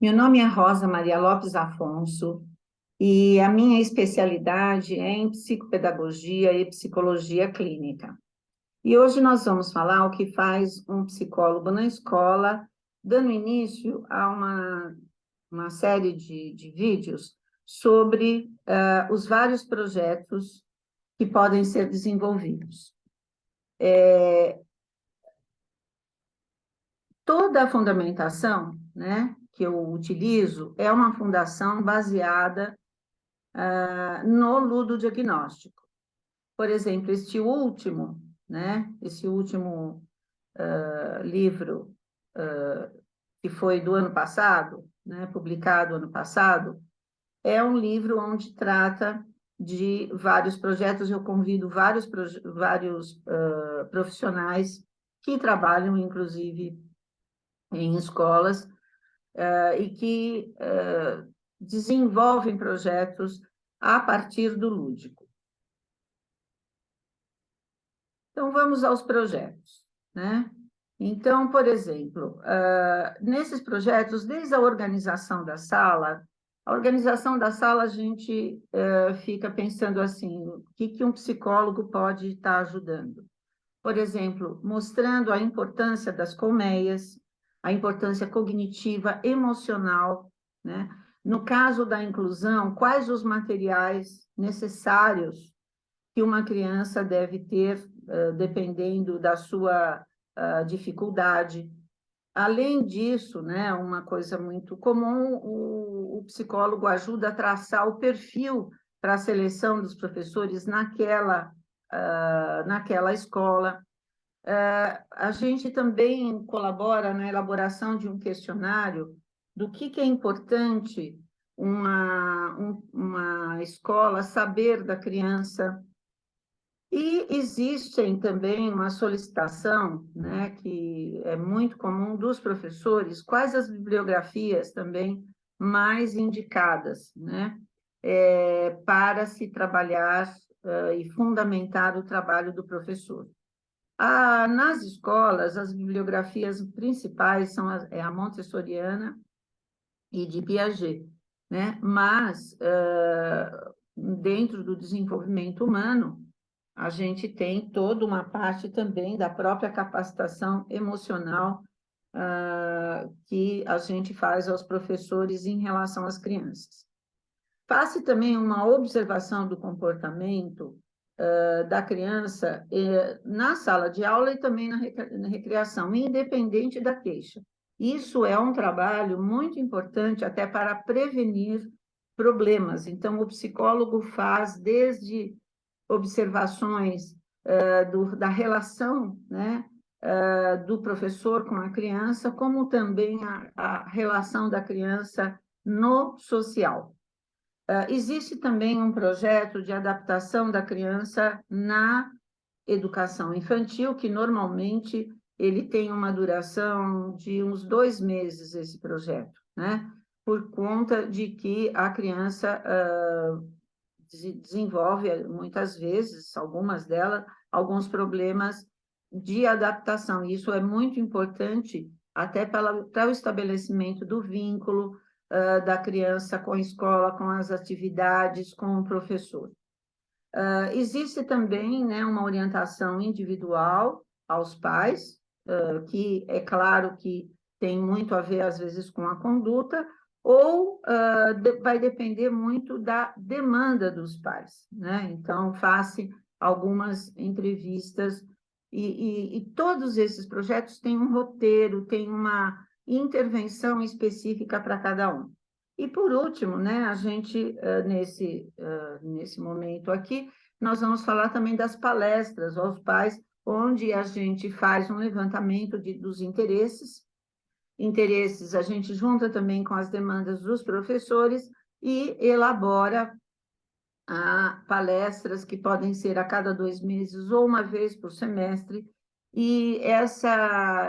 Meu nome é Rosa Maria Lopes Afonso e a minha especialidade é em psicopedagogia e psicologia clínica. E hoje nós vamos falar o que faz um psicólogo na escola, dando início a uma série de vídeos sobre os vários projetos que podem ser desenvolvidos. Toda a fundamentação, né, que eu utilizo é uma fundação baseada no ludodiagnóstico. Por exemplo, esse último livro que foi do ano passado, né, publicado ano passado, é um livro onde trata de vários projetos. Eu convido vários profissionais que trabalham, inclusive, em escolas e que desenvolvem projetos a partir do lúdico. Então, vamos aos projetos, né? Então, por exemplo, nesses projetos, desde a organização da sala, a gente fica pensando assim, o que um psicólogo pode estar ajudando? Por exemplo, mostrando a importância das colmeias, a importância cognitiva, emocional, né? No caso da inclusão, quais os materiais necessários que uma criança deve ter, dependendo da sua dificuldade. Além disso, né, uma coisa muito comum, o psicólogo ajuda a traçar o perfil para a seleção dos professores naquela escola. A gente também colabora na elaboração de um questionário do que é importante uma escola saber da criança. E existem também uma solicitação, né, que é muito comum dos professores, quais as bibliografias também mais indicadas, né, para se trabalhar e fundamentar o trabalho do professor. Nas escolas, as bibliografias principais são a montessoriana e de Piaget, né? Mas, dentro do desenvolvimento humano, a gente tem toda uma parte também da própria capacitação emocional que a gente faz aos professores em relação às crianças. Faça também uma observação do comportamento da criança na sala de aula e também na recreação, independente da queixa. Isso é um trabalho muito importante até para prevenir problemas. Então, o psicólogo faz desde observações da relação, né, do professor com a criança, como também a relação da criança no social. Existe também um projeto de adaptação da criança na educação infantil, que normalmente ele tem uma duração de uns 2 meses, esse projeto, né? Por conta de que a criança desenvolve, muitas vezes, algumas delas, alguns problemas de adaptação. Isso é muito importante até para o estabelecimento do vínculo da criança com a escola, com as atividades, com o professor. Existe também, né, uma orientação individual aos pais, que é claro que tem muito a ver, às vezes, com a conduta, ou vai depender muito da demanda dos pais, né? Então, faça algumas entrevistas, e todos esses projetos têm um roteiro, têm uma intervenção específica para cada um. E, por último, né, a gente, nesse momento aqui, nós vamos falar também das palestras aos pais, onde a gente faz um levantamento dos interesses. Interesses a gente junta também com as demandas dos professores e elabora palestras que podem ser a cada 2 meses ou uma vez por semestre. E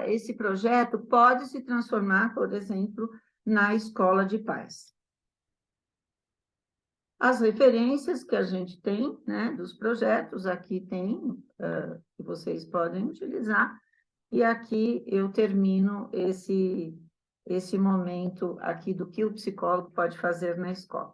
esse projeto pode se transformar, por exemplo, na escola de pais. As referências que a gente tem, né, dos projetos, aqui tem, que vocês podem utilizar, e aqui eu termino esse momento aqui do que o psicólogo pode fazer na escola.